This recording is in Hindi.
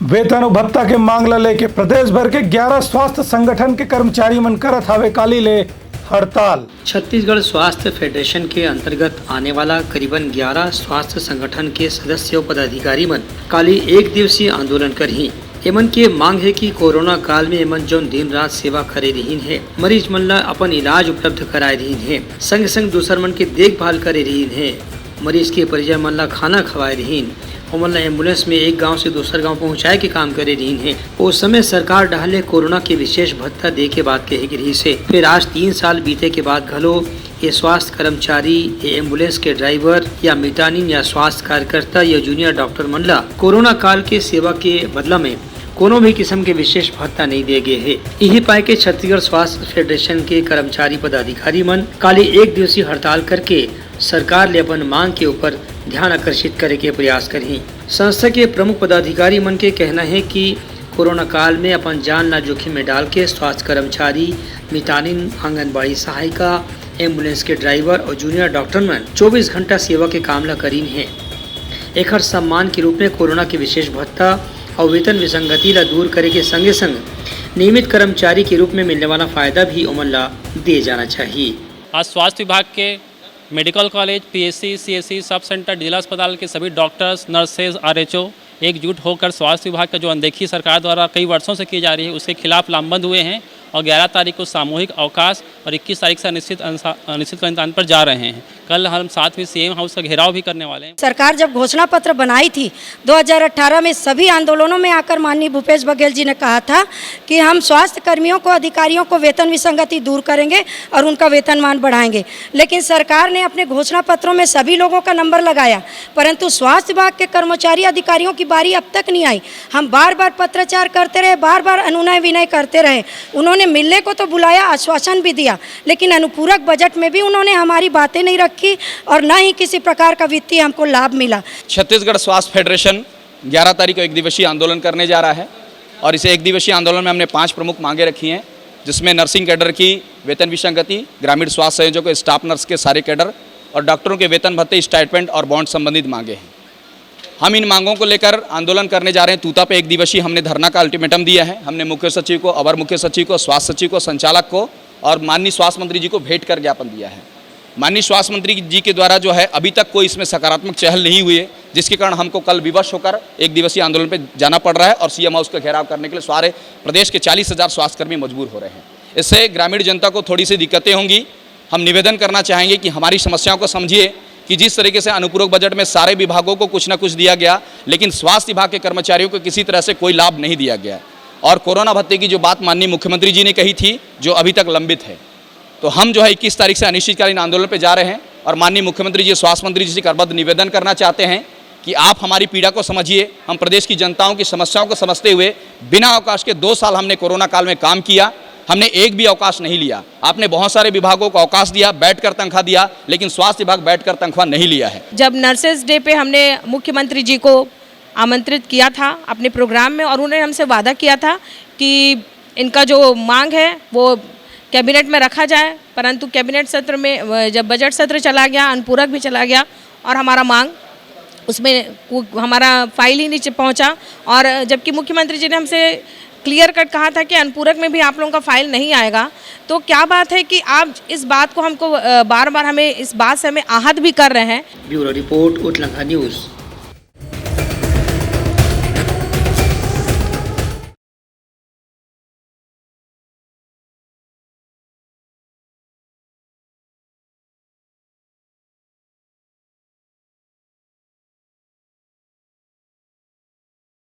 वेतन और भत्ता के मांगला लेके प्रदेश भर के 11 स्वास्थ्य संगठन के कर्मचारी मन करत हवे काली ले हड़ताल। छत्तीसगढ़ स्वास्थ्य फेडरेशन के अंतर्गत आने वाला करीबन 11 स्वास्थ्य संगठन के सदस्य और पदाधिकारी मन काली एक दिवसीय आंदोलन कर ही एमन के मांग है कि कोरोना काल में एमन जो दिन रात सेवा करे रही है, मरीज मन ला अपन इलाज उपलब्ध कराए रही है, संग संग दूसर मन के देखभाल करे रही है, मरीज के परिजन मन ला खाना खवाए रही, ओमन एम्बुलेंस में एक गांव से दूसर गांव पहुंचाए के काम करे रही है। उस समय सरकार डाले कोरोना के विशेष भत्ता दे के बात कही रही से फिर आज 3 साल बीते के बाद घलो ये स्वास्थ्य कर्मचारी, ये एम्बुलेंस के ड्राइवर या मितानिन या स्वास्थ्य कार्यकर्ता या जूनियर डॉक्टर मन ला कोरोना काल के सेवा के बदला में कोनो भी किस्म के विशेष भत्ता नहीं दिए गए है। यही पाए के छत्तीसगढ़ स्वास्थ्य फेडरेशन के कर्मचारी पदाधिकारी मन काली एक दिवसीय हड़ताल करके सरकार ले अपन मांग के ऊपर ध्यान आकर्षित करे के प्रयास करी। संस्था के प्रमुख पदाधिकारी मन के कहना है कि कोरोना काल में अपन जान ला जोखिम में डाल के स्वास्थ्य कर्मचारी, मितानिन, आंगनबाड़ी सहायिका, एम्बुलेंस के ड्राइवर और जूनियर डॉक्टर मन 24 घंटा सेवा के काम ला करीन है। एक सम्मान के रूप में कोरोना के विशेष भत्ता और वेतन विसंगति ला दूर करे के संगे संग नियमित कर्मचारी के रूप में मिलने वाला फायदा भी ओमन ला दिए जाना चाहिए। आज स्वास्थ्य विभाग के medical college, PHC, CHC, sub centre, जिला अस्पताल के सभी डॉक्टर्स, नर्सेज, आरएचओ एकजुट होकर स्वास्थ्य विभाग का जो अनदेखी सरकार द्वारा कई वर्षों से की जा रही है उसके खिलाफ लामबंद हुए हैं और 11 तारीख को सामूहिक अवकाश और 21 तारीख से अनिश्चितकालीन पर जा रहे हैं। कल हम साथ में सीएम हाउस का घेराव भी करने वाले हैं। सरकार जब घोषणा पत्र बनाई थी 2018 में सभी आंदोलनों में आकर माननीय भूपेश बघेल जी ने कहा था कि हम स्वास्थ्य कर्मियों को, अधिकारियों को वेतन विसंगति दूर करेंगे और उनका वेतनमान बढ़ाएंगे। लेकिन सरकार ने अपने घोषणा पत्रों में सभी लोगों का नंबर लगाया, परंतु स्वास्थ्य विभाग के कर्मचारी, अधिकारियों की बारी अब तक नहीं आई। हम बार बार पत्राचार करते रहे, बार बार अनुनय विनय करते रहे। उन्होंने मिलने को तो बुलाया, आश्वासन भी दिया, लेकिन अनुपूरक बजट में भी उन्होंने हमारी बातें नहीं रखी और न ही किसी प्रकार का वित्तीय हमको लाभ मिला। छत्तीसगढ़ स्वास्थ्य फेडरेशन 11 तारीख को एक दिवसीय आंदोलन करने जा रहा है और इसे एक दिवसीय आंदोलन में हमने 5 प्रमुख मांगे रखी हैं, जिसमें नर्सिंग कैडर की वेतन विसंगति, ग्रामीण स्वास्थ्य संयोजकों, स्टाफ नर्स के सारे कैडर और डॉक्टरों के वेतन भत्ते, स्टाइपेंड और बॉन्ड संबंधित मांगे हैं। हम इन मांगों को लेकर आंदोलन करने जा रहे हैं। तूता पे एक दिवसीय हमने धरना का अल्टीमेटम दिया है। हमने मुख्य सचिव को, अवर मुख्य सचिव को, स्वास्थ्य सचिव को, संचालक को और माननीय स्वास्थ्य मंत्री जी को भेंट कर ज्ञापन दिया है। माननीय स्वास्थ्य मंत्री जी के द्वारा जो है अभी तक कोई इसमें सकारात्मक चहल नहीं हुई है, जिसके कारण हमको कल विवश होकर एक दिवसीय आंदोलन पर जाना पड़ रहा है और सीएम हाउस का घेराव करने के लिए सारे प्रदेश के 40,000 स्वास्थ्यकर्मी मजबूर हो रहे हैं। इससे ग्रामीण जनता को थोड़ी सी दिक्कतें होंगी। हम निवेदन करना चाहेंगे कि हमारी समस्याओं को समझिए कि जिस तरीके से अनुपूरक बजट में सारे विभागों को कुछ ना कुछ दिया गया, लेकिन स्वास्थ्य विभाग के कर्मचारियों को किसी तरह से कोई लाभ नहीं दिया गया। और कोरोना भत्ते की जो बात माननीय मुख्यमंत्री जी ने कही थी, जो अभी तक लंबित है, तो हम जो है 21 तारीख से अनिश्चितकालीन आंदोलन पर जा रहे हैं और माननीय मुख्यमंत्री जी, स्वास्थ्य मंत्री जी से करबद्ध निवेदन करना चाहते हैं कि आप हमारी पीड़ा को समझिए। हम प्रदेश की जनताओं की समस्याओं को समझते हुए बिना अवकाश के 2 साल हमने कोरोना काल में काम किया, हमने एक भी अवकाश नहीं लिया। आपने बहुत सारे विभागों को अवकाश दिया, बैठकर तनख्वाह दिया, लेकिन स्वास्थ्य विभाग बैठकर तनख्वाह नहीं लिया है। जब नर्सेज डे पे हमने मुख्यमंत्री जी को आमंत्रित किया था अपने प्रोग्राम में और उन्होंने हमसे वादा किया था कि इनका जो मांग है वो कैबिनेट में रखा जाए, परंतु कैबिनेट सत्र में जब बजट सत्र चला गया, अनुपूरक भी चला गया और हमारा मांग उसमें हमारा फाइल ही नीचे पहुंचा। और जबकि मुख्यमंत्री जी ने हमसे क्लियर कट कहा था कि अनुपूरक में भी आप लोगों का फाइल नहीं आएगा, तो क्या बात है कि आप इस बात को हमको बार बार हमें इस बात से हमें आहत भी कर रहे हैं। ब्यूरो रिपोर्ट, उतलंघा न्यूज़।